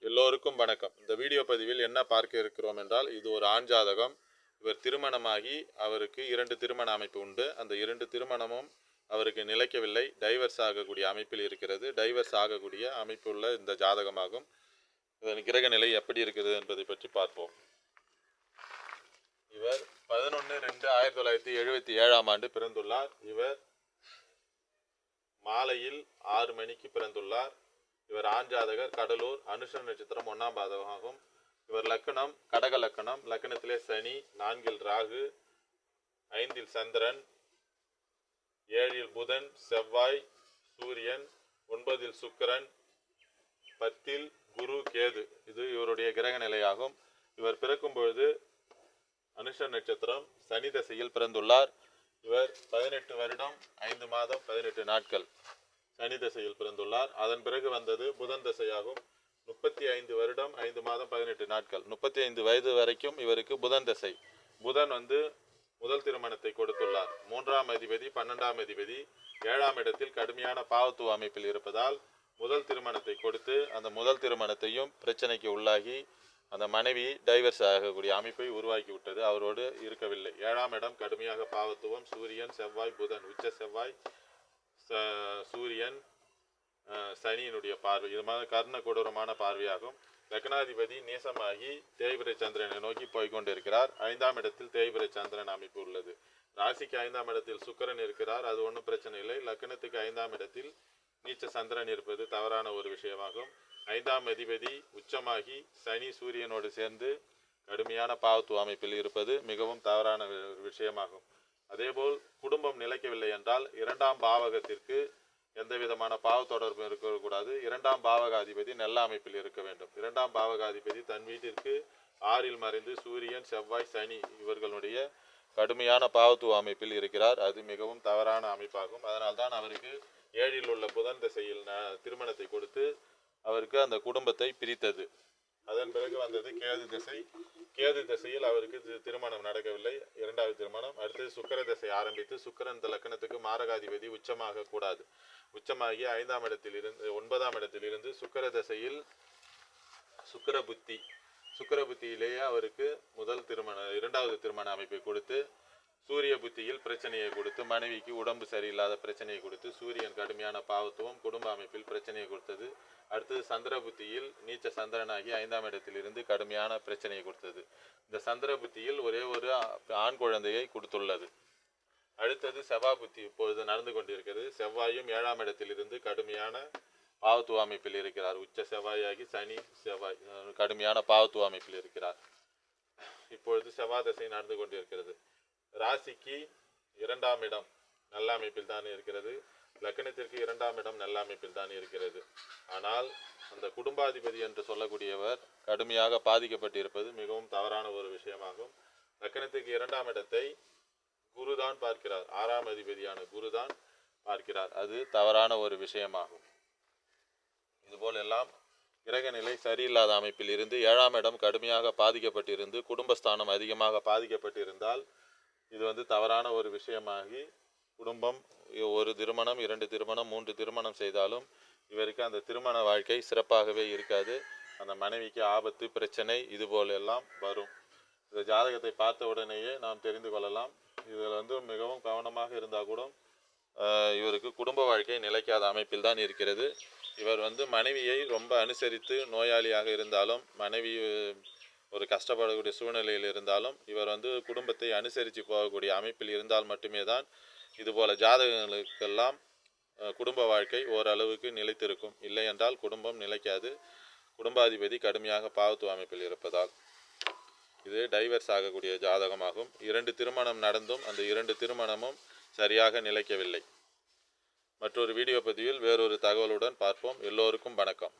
எல்லோருக்கும் வணக்கம். இந்த வீடியோ பதிவில் என்ன பார்க்க இருக்கிறோம் என்றால், இது ஒரு ஆண் ஜாதகம். இவர் திருமணமாகி அவருக்கு 2 திருமண அமைப்பு உண்டு. அந்த 2 திருமணமும் அவருக்கு நிலைக்கவில்லை. டைவர்ஸ் ஆகக்கூடிய அமைப்பில் இருக்கிறது. டைவர்ஸ் ஆகக்கூடிய அமைப்புள்ள இந்த ஜாதகமாகும். இதன் கிரக நிலை எப்படி இருக்கிறது என்பதை பற்றி பார்ப்போம். இவர் 11/2/1977 ஆண்டு பிறந்துள்ளார். இவர் மாலையில் 6 மணிக்கு பிறந்துள்ளார். இவர் ஆண் ஜாதகர், கடலூர், அனுஷ நட்சத்திரம் 1ஆம் பாதமாகும். இவர் லக்கணம் கடக லக்கணம். லக்கணத்திலே சனி, 4இல் ராகு, 5இல் சந்திரன், 7இல் புதன், செவ்வாய், சூரியன், 9இல் சுக்கிரன், 10இல் குரு, கேது. இது இவருடைய கிரக நிலையாகும். இவர் பிறக்கும் பொழுது அனுஷ நட்சத்திரம் சனி தசையில் பிறந்துள்ளார். இவர் 18 வருடம் 5 மாதம் 18 நாட்கள் சனி தசையில் பிறந்துள்ளார். அதன் பிறகு வந்தது புதன் தசையாகும். 35 வருடம் 5 மாதம் 18 நாட்கள் 35 வயது வரைக்கும் இவருக்கு புதன் தசை. புதன் முதல் திருமணத்தை கொடுத்துள்ளார். 3ஆம் அதிபதி 12ஆம் அதிபதி 7ஆம் இடத்தில் கடுமையான பாவத்துவ அமைப்பில் இருப்பதால் முதல் திருமணத்தை கொடுத்து அந்த முதல் திருமணத்தையும் பிரச்சனைக்கு உள்ளாகி அந்த மனைவி டைவர்ஸ் ஆகக்கூடிய அமைப்பை உருவாக்கி விட்டது. அவரோடு இருக்கவில்லை. 7ஆம் இடம் கடுமையாக பாவத்துவம். சூரியன், செவ்வாய், புதன், உச்ச செவ்வாய், சூரியன், சனியினுடைய பார்வை. இது மாதிரி கர்ண கொடூரமான பார்வையாகும். லக்னாதிபதி நேசமாகி தேய்பிரை சந்திரனை நோக்கி போய்கொண்டிருக்கிறார். 5ஆம் இடத்தில் தேய்பிரை சந்திரன் அமைப்பு உள்ளது. ராசிக்கு 5ஆம் இடத்தில் சுக்கிரன் இருக்கிறார். அது ஒன்றும் பிரச்சனை இல்லை. லக்னத்துக்கு 5ஆம் இடத்தில் நீச்ச சந்திரன் இருப்பது தவறான ஒரு விஷயமாகும். 5ஆம் அதிபதி உச்சமாகி சனி சூரியனோடு சேர்ந்து கடுமையான பாவத்துவ அமைப்பில் இருப்பது மிகவும் தவறான விஷயமாகும். அதேபோல் குடும்பம் நிலைக்கவில்லை என்றால் 2ஆம் பாவகத்திற்கு எந்த விதமான பாவ தொடர்பு இருக்கக்கூடாது. 2ஆம் பாவகாதிபதி நல்ல அமைப்பில் இருக்க வேண்டும். 2ஆம் பாவகாதிபதி தன் வீட்டிற்கு 6இல் மறைந்து சூரியன், செவ்வாய், சனி இவர்களுடைய கடுமையான பாவத்துவ அமைப்பில் இருக்கிறார். அது மிகவும் தவறான அமைப்பாகும். அதனால்தான் அவருக்கு 7இல் உள்ள புதன் திசையில் திருமணத்தை கொடுத்து அவருக்கு அந்த குடும்பத்தை பிரித்தது. அதன் பிறகு வந்தது கேது திசை. கேது திசையில் அவருக்கு திருமணம் நடக்கவில்லை. 2வது திருமணம். அடுத்தது சுக்கிர திசை ஆரம்பித்து சுக்கிரன் இந்த லக்கணத்துக்கு மாரகாதிபதி உச்சமாக கூடாது. உச்சமாகி 5ஆம் இடத்தில் இருந்து 9ஆம் இடத்தில் இருந்து சுக்கிர திசையில் சுக்கிர புத்தியிலேயே அவருக்கு முதல் திருமண 2வது திருமண அமைப்பை கொடுத்து சூரிய புத்தியில் பிரச்சனையை கொடுத்து மனைவிக்கு உடம்பு சரியில்லாத பிரச்சனையை கொடுத்து சூரியன் கடுமையான பாவத்துவம் குடும்ப அமைப்பில் பிரச்சனையை கொடுத்தது. அடுத்தது சந்திர புத்தியில் நீச்ச சந்திரனாகி 5ஆம் இடத்தில் இருந்து கடுமையான பிரச்சனையை கொடுத்தது. இந்த சந்திர புத்தியில் ஒரே ஒரு ஆண் குழந்தையை கொடுத்துள்ளது. அடுத்தது செவ்வாய் புத்தி இப்பொழுது நடந்து கொண்டிருக்கிறது. செவ்வாயும் 7ஆம் இடத்தில் இருந்து கடுமையான பாவத்துவ அமைப்பில் இருக்கிறார். உச்ச செவ்வாயாகி சனி செவ்வாய் கடுமையான பாவத்துவ அமைப்பில் இருக்கிறார். இப்பொழுது செவ்வாய் தசை நடந்து கொண்டிருக்கிறது. ராசிக்கு 2ஆம் இடம் நல்ல அமைப்பில் தான் இருக்கிறது. லக்னத்திற்கு 2ஆம் இடம் நல்ல அமைப்பில் தான் இருக்கிறது. ஆனால் அந்த குடும்பாதிபதி என்று சொல்லக்கூடியவர் கடுமையாக பாதிக்கப்பட்டிருப்பது மிகவும் தவறான ஒரு விஷயமாகும். லக்னத்துக்கு 2ஆம் இடத்தை குருதான் பார்க்கிறார். 6ஆம் அதிபதியான குருதான் பார்க்கிறார். அது தவறான ஒரு விஷயமாகும். இதுபோல் எல்லாம் கிரக நிலை சரியில்லாத அமைப்பில் இருந்து 7ஆம் இடம் கடுமையாக பாதிக்கப்பட்டிருந்து குடும்பஸ்தானம் அதிகமாக பாதிக்கப்பட்டிருந்தால் இது தவறான ஒரு விஷயமாகி குடும்பம் ஒரு திருமணம் 2 திருமணம் 3 திருமணம் செய்தாலும் இவருக்கு அந்த திருமண வாழ்க்கை சிறப்பாகவே இருக்காது. அந்த மனைவிக்கு ஆபத்து பிரச்சனை இதுபோல் எல்லாம் வரும். இந்த ஜாதகத்தை பார்த்த உடனேயே நாம் தெரிந்து கொள்ளலாம். இதில் மிகவும் கவனமாக இருந்தால் கூட இவருக்கு குடும்ப வாழ்க்கை நிலைக்காத அமைப்பில் தான் இருக்கிறது. இவர் மனைவியை ரொம்ப அனுசரித்து நோயாளியாக இருந்தாலும் மனைவி ஒரு கஷ்டப்படக்கூடிய சூழ்நிலையில் இருந்தாலும் இவர் குடும்பத்தை அனுசரித்து போகக்கூடிய அமைப்பில் இருந்தால் மட்டுமே தான் இதுபோல ஜாதகங்களுக்கெல்லாம் குடும்ப வாழ்க்கை ஓரளவுக்கு நிலைத்திருக்கும். இல்லை என்றால் குடும்பம் நிலைக்காது. குடும்பாதிபதி கடுமையாக பாவத்துவ அமைப்பில் இருப்பதால் இது டைவர்ஸ் ஆகக்கூடிய ஜாதகமாகும். 2 திருமணம் நடந்தும் அந்த 2 திருமணமும் சரியாக நிலைக்கவில்லை. மற்றொரு வீடியோ பதிவில் வேறொரு தகவலுடன் பார்ப்போம். எல்லோருக்கும் வணக்கம்.